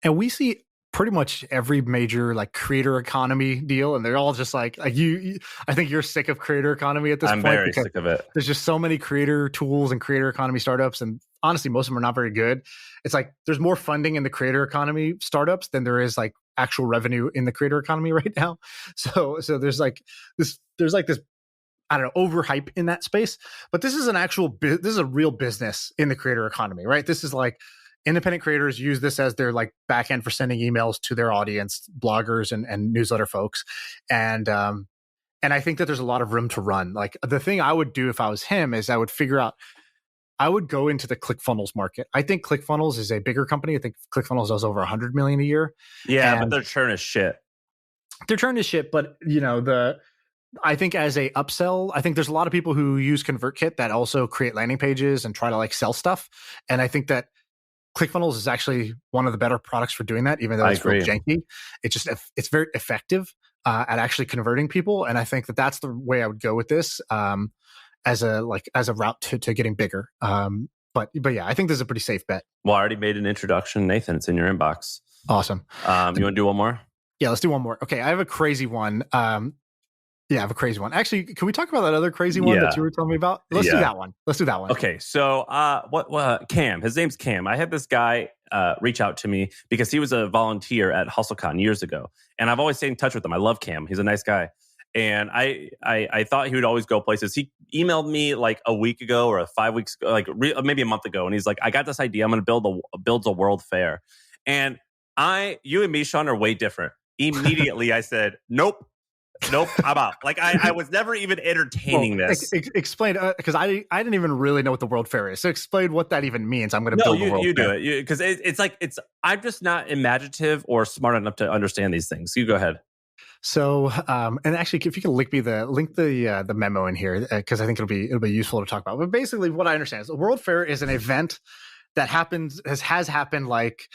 And we see pretty much every major like creator economy deal, and they're all just like you. I think you're sick of creator economy at this point. I'm very sick of it. There's just so many creator tools and creator economy startups, and honestly, most of them are not very good. It's like there's more funding in the creator economy startups than there is like actual revenue in the creator economy right now. So there's like this. I don't know, overhype in that space, but this is this is a real business in the creator economy, right? This is like independent creators use this as their like backend for sending emails to their audience, bloggers and newsletter folks. And I think that there's a lot of room to run. Like the thing I would do if I was him is I would go into the ClickFunnels market. I think ClickFunnels is a bigger company. I think ClickFunnels does over 100 million a year. Yeah, but their churn is shit. Their churn is shit, but I think as a upsell, I think there's a lot of people who use ConvertKit that also create landing pages and try to like sell stuff. And I think that ClickFunnels is actually one of the better products for doing that, even though it's real janky. It's very effective at actually converting people, and I think that that's the way I would go with this as a route to getting bigger. But yeah, I think this is a pretty safe bet. Well, I already made an introduction, Nathan. It's in your inbox. Awesome. You want to do one more? Yeah, let's do one more. Okay, I have a crazy one. Yeah, I have a crazy one. Actually, can we talk about that other crazy one that you were telling me about? Let's do that one. Okay, so Cam, his name's Cam. I had this guy reach out to me because he was a volunteer at HustleCon years ago. And I've always stayed in touch with him. I love Cam. He's a nice guy. And I thought he would always go places. He emailed me like a week ago or 5 weeks ago, like maybe a month ago. And he's like, I got this idea. I'm going to build a world fair. And you and me, Shaan, are way different. Immediately I said, nope, I'm out. Like I was never even entertaining this. Explain, because I didn't even really know what the World Fair is. So explain what that even means. I'm going to build the World Fair. You do it, because it's I'm just not imaginative or smart enough to understand these things. You go ahead. So, and actually, if you can link the memo in here, because I think it'll be useful to talk about. But basically, what I understand is the World Fair is an event that has happened like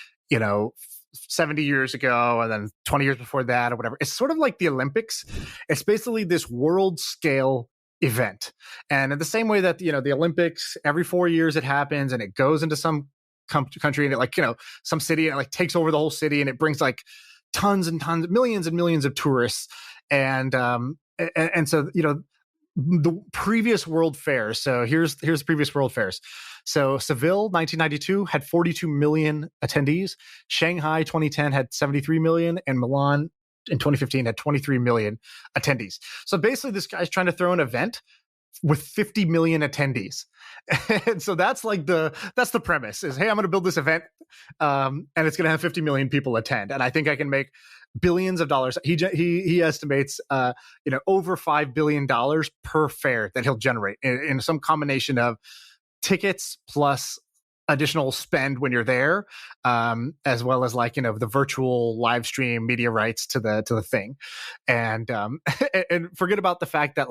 70 years ago and then 20 years before that or whatever. It's sort of like the Olympics. It's basically this world scale event. And in the same way that, the Olympics, every 4 years it happens and it goes into some country and it some city and it like takes over the whole city and it brings like tons and tons, millions and millions of tourists, and so the previous World Fairs. So here's the previous World Fairs. So Seville, 1992, had 42 million attendees. Shanghai, 2010, had 73 million, and Milan in 2015 had 23 million attendees. So basically, this guy's trying to throw an event with 50 million attendees. And so that's the premise is, hey, I'm going to build this event, and it's going to have 50 million people attend. And I think I can make billions of dollars. He estimates, over $5 billion per fair that he'll generate in some combination of tickets plus additional spend when you're there, as well as the virtual live stream media rights to the thing. And and forget about the fact that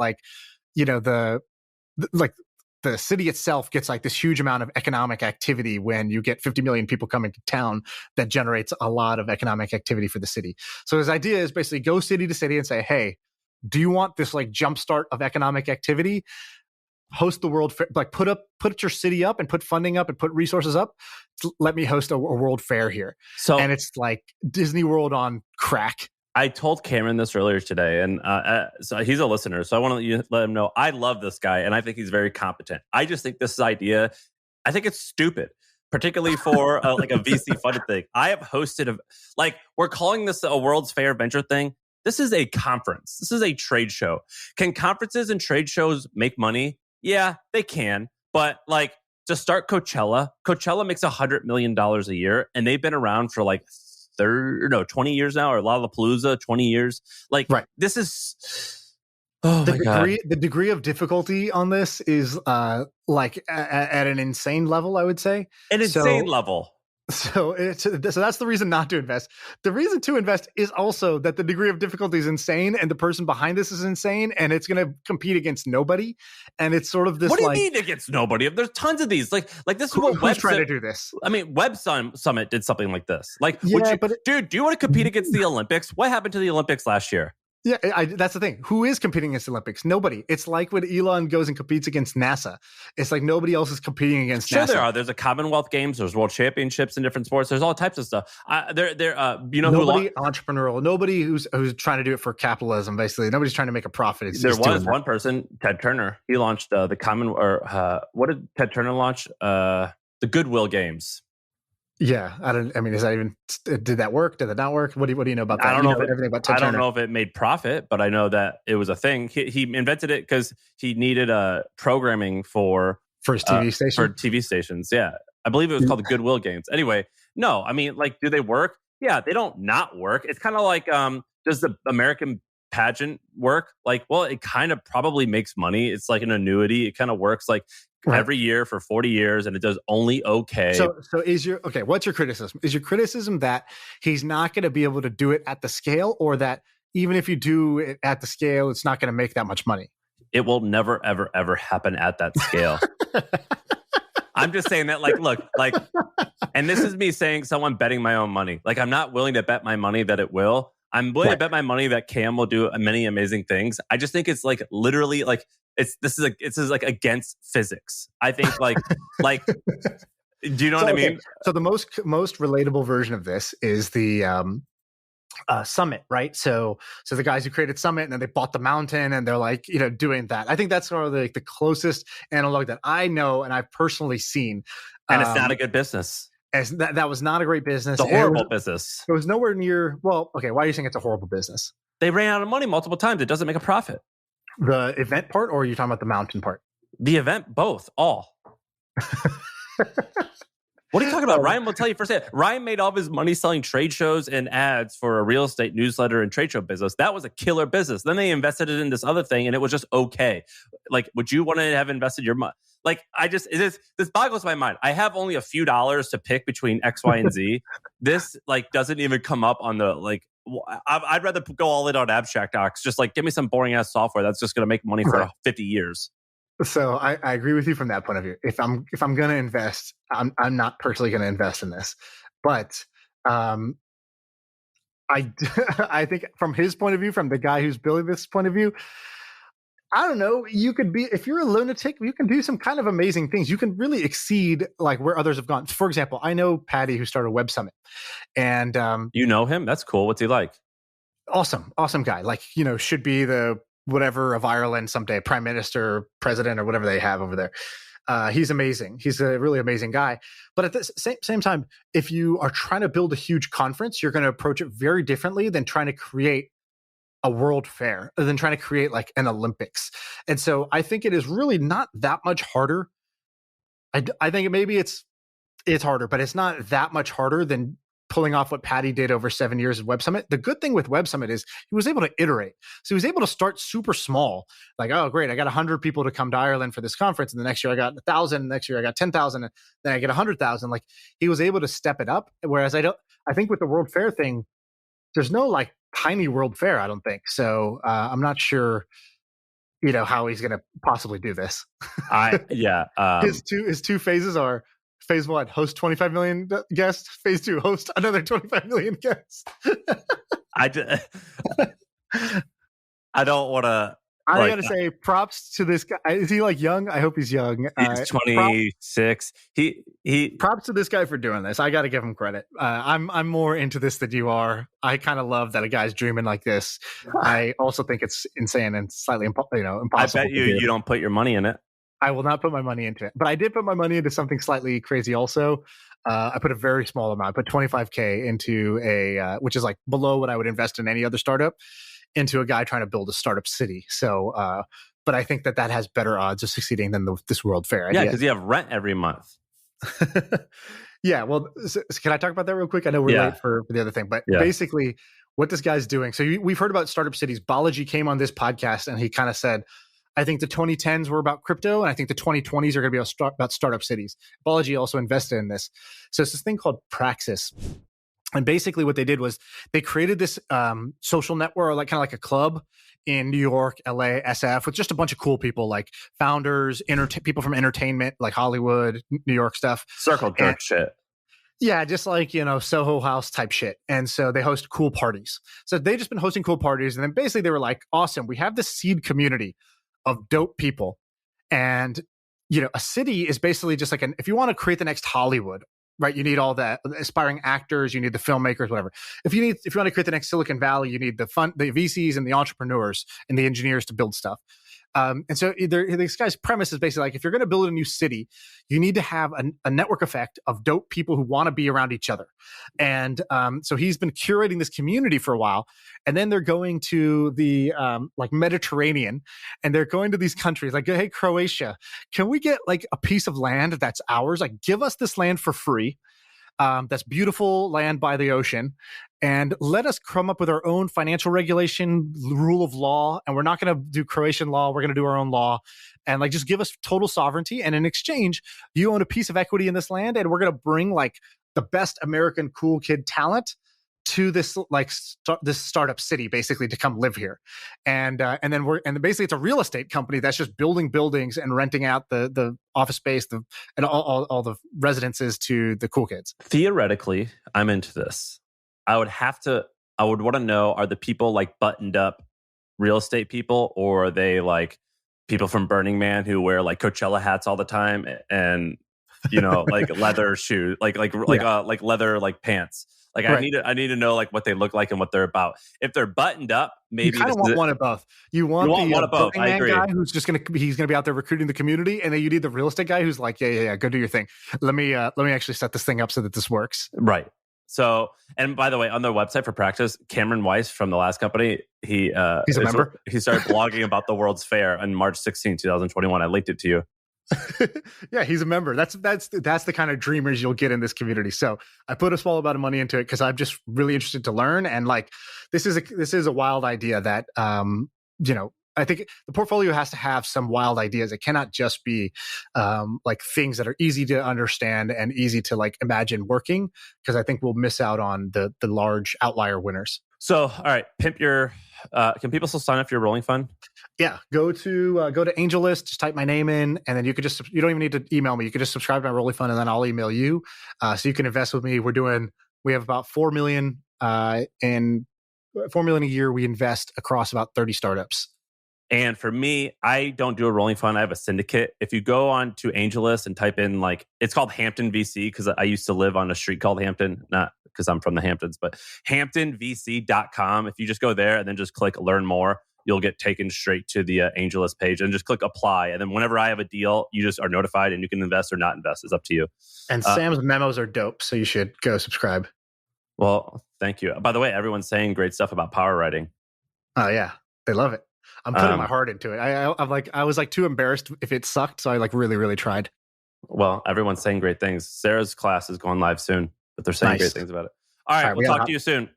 the city itself gets this huge amount of economic activity when you get 50 million people coming to town. That generates a lot of economic activity for the city. So his idea is basically go city to city and say, hey, do you want this jumpstart of economic activity? Host the World Fair, put your city up and put funding up and put resources up. Let me host a World Fair here. And it's like Disney World on crack. I told Cameron this earlier today, and so he's a listener, so I want to let him know I love this guy, and I think he's very competent. I just think this idea, I think it's stupid, particularly for a VC funded thing. I have hosted we're calling this a World's Fair venture thing. This is a conference. This is a trade show. Can conferences and trade shows make money? Yeah, they can. But to start Coachella makes $100 million a year, and they've been around for 20 years now, or Lollapalooza, 20 years. Right. This is the degree of difficulty on this is at an insane level, I would say. An insane level. So that's the reason not to invest. The reason to invest is also that the degree of difficulty is insane, and the person behind this is insane, and it's going to compete against nobody. And it's sort of this. What do you mean against nobody? There's tons of these. This is what who's trying to do this. I mean, Web Summit did something like this. Dude, do you want to compete against the Olympics? What happened to the Olympics last year? Yeah, that's the thing. Who is competing against the Olympics? Nobody. It's like when Elon goes and competes against NASA. It's like nobody else is competing against NASA. Sure, there are. There's a Commonwealth Games. There's World Championships in different sports. There's all types of stuff. Nobody entrepreneurial. Nobody who's trying to do it for capitalism. Basically, nobody's trying to make a profit. There was one person, Ted Turner. He launched the what did Ted Turner launch? The Goodwill Games. Yeah, did that work? Did it not work? What do you know about that? I don't know if it made profit, but I know that it was a thing. He invented it because he needed programming for his TV station. For TV stations. Yeah, I believe it was called the Goodwill Games. Anyway, no, do they work? Yeah, they don't not work. It's kind of like does the American pageant work? It kind of probably makes money. It's like an annuity. It kind of works every year for 40 years, and it does only okay. So what's your criticism? Is your criticism that he's not going to be able to do it at the scale, or that even if you do it at the scale, it's not going to make that much money? It will never, ever, ever happen at that scale. I'm just saying that, look, and this is me saying someone betting my own money. I'm not willing to bet my money that it will. I'm willing to bet my money that Cam will do many amazing things. I just think it's literally this is against physics. I think do you know what I mean? So the most relatable version of this is the Summit, right? So the guys who created Summit, and then they bought the mountain, and they're doing that. I think that's sort of the closest analog that I know and I've personally seen. And it's not a good business. As that was not a great business. It's a horrible business. It was nowhere near. Well, okay. Why are you saying it's a horrible business? They ran out of money multiple times. It doesn't make a profit. The event part, or are you talking about the mountain part? The event, both, all. What are you talking about? Ryan will tell you firsthand. Ryan made all of his money selling trade shows and ads for a real estate newsletter and trade show business. That was a killer business. Then they invested it in this other thing, and it was just okay. Would you want to have invested your money? This boggles my mind. I have only a few dollars to pick between X, Y, and Z. This doesn't even come up on the I'd rather go all in on abstract docs. Just give me some boring ass software that's just going to make money for 50 years. So I agree with you from that point of view. If I'm going to invest, I'm not personally going to invest in this, but I think from his point of view, from the guy who's building this point of view, I don't know. You could be, if you're a lunatic, you can do some kind of amazing things. You can really exceed like where others have gone. For example, I know Patty who started Web Summit, and You know him? That's cool. What's he like? awesome guy. Like, should be the whatever of Ireland someday, prime minister, president, or whatever they have over there. He's amazing. He's a really amazing guy. But at the same time, if you are trying to build a huge conference, you're going to approach it very differently than trying to create a world fair, than trying to create like an Olympics. And so I think it is really not that much harder. I think maybe it's harder, but it's not that much harder than pulling off what Patty did over 7 years at Web Summit. The good thing with Web Summit is he was able to iterate. So he was able to start super small. Like, oh, great, I got 100 people to come to Ireland for this conference. And the next year I got 1,000. Next year I got 10,000. And then I get 100,000. Like, he was able to step it up. Whereas I think with the World Fair thing, there's no like tiny World Fair, I don't think. So I'm not sure, how he's going to possibly do this. His two phases are: phase one, host 25 million guests. Phase two, host another 25 million guests. I don't want to. I gotta say, props to this guy. Is he like young? I hope he's young. He's 26. He. Props to this guy for doing this. I got to give him credit. I'm more into this than you are. I kind of love that a guy's dreaming like this. I also think it's insane and slightly impossible. I bet you don't put your money in it. I will not put my money into it, but I did put my money into something slightly crazy. Also, I put a very small amount. I put 25K into which is like below what I would invest in any other startup, into a guy trying to build a startup city. So, but I think that has better odds of succeeding than this World Fair idea. Yeah, because you have rent every month. Yeah. Well, so can I talk about that real quick? I know we're late for the other thing, but basically what this guy's doing. So we've heard about startup cities. Balaji came on this podcast and he kind of said, I think the 2010s were about crypto, and I think the 2020s are going to be about startup cities. Balaji also invested in this. So it's this thing called Praxis. And basically what they did was they created this social network, like kind of like a club in New York, LA, SF, with just a bunch of cool people, like founders, people from entertainment, like Hollywood, New York stuff. Circle jerk shit. Yeah, just like, Soho House type shit. And so they host cool parties. So they've just been hosting cool parties. And then basically they were like, awesome, we have this seed community of dope people. And, a city is basically just like if you want to create the next Hollywood, right? You need all the aspiring actors, you need the filmmakers, whatever. If you want to create the next Silicon Valley, you need the VCs and the entrepreneurs and the engineers to build stuff. And so this guy's premise is basically like, if you're going to build a new city, you need to have a network effect of dope people who want to be around each other. And so he's been curating this community for a while. And then they're going to the like Mediterranean, and they're going to these countries like, hey, Croatia, can we get like a piece of land that's ours? Like, give us this land for free. That's beautiful land by the ocean, and let us come up with our own financial regulation, rule of law. And we're not going to do Croatian law. We're going to do our own law, and like just give us total sovereignty. And in exchange, you own a piece of equity in this land, and we're going to bring like the best American cool kid talent to this like this startup city, basically, to come live here. And then basically it's a real estate company that's just building buildings and renting out the office space and all the residences to the cool kids. Theoretically, I'm into this. I would want to know, are the people like buttoned up real estate people, or are they like people from Burning Man who wear like Coachella hats all the time and like leather shoes, like leather like pants? Like, right. I need to know like what they look like and what they're about. If they're buttoned up, maybe you kind of want one of both. You want one of both. I agree. Guy who's just he's gonna be out there recruiting the community, and then you need the real estate guy who's like, yeah, go do your thing. Let me actually set this thing up so that this works. Right. So, and by the way, on their website for Practice, Cameron Weiss from the last company, he's a member. He started blogging about the World's Fair on March 16, 2021. I linked it to you. Yeah, he's a member. That's the kind of dreamers you'll get in this community. So I put a small amount of money into it because I'm just really interested to learn. And like, this is a wild idea that I think the portfolio has to have some wild ideas. It cannot just be like things that are easy to understand and easy to like imagine working, because I think we'll miss out on the large outlier winners. So, all right, pimp your. Can people still sign up for your rolling fund? Yeah, go to AngelList, just type my name in, and then you don't even need to email me. You can just subscribe to my rolling fund, and then I'll email you, so you can invest with me. We have about $4 million a year. We invest across about 30 startups. And for me, I don't do a rolling fund. I have a syndicate. If you go on to AngelList and type in it's called Hampton VC because I used to live on a street called Hampton, not because I'm from the Hamptons, but hamptonvc.com. If you just go there and then just click learn more, you'll get taken straight to the AngelList page and just click apply. And then whenever I have a deal, you just are notified and you can invest or not invest. It's up to you. And Sam's memos are dope, so you should go subscribe. Well, thank you. By the way, everyone's saying great stuff about power writing. Oh, yeah. They love it. I'm putting my heart into it. I was too embarrassed if it sucked, so I really, really tried. Well, everyone's saying great things. Sarah's class is going live soon, but they're saying great things about it. All right, we'll talk to you soon.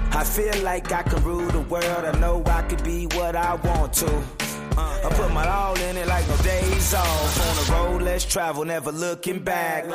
I feel like I can rule the world. I know I could be what I want to. I put my all in it like no days off. On the road, let's travel, never looking back.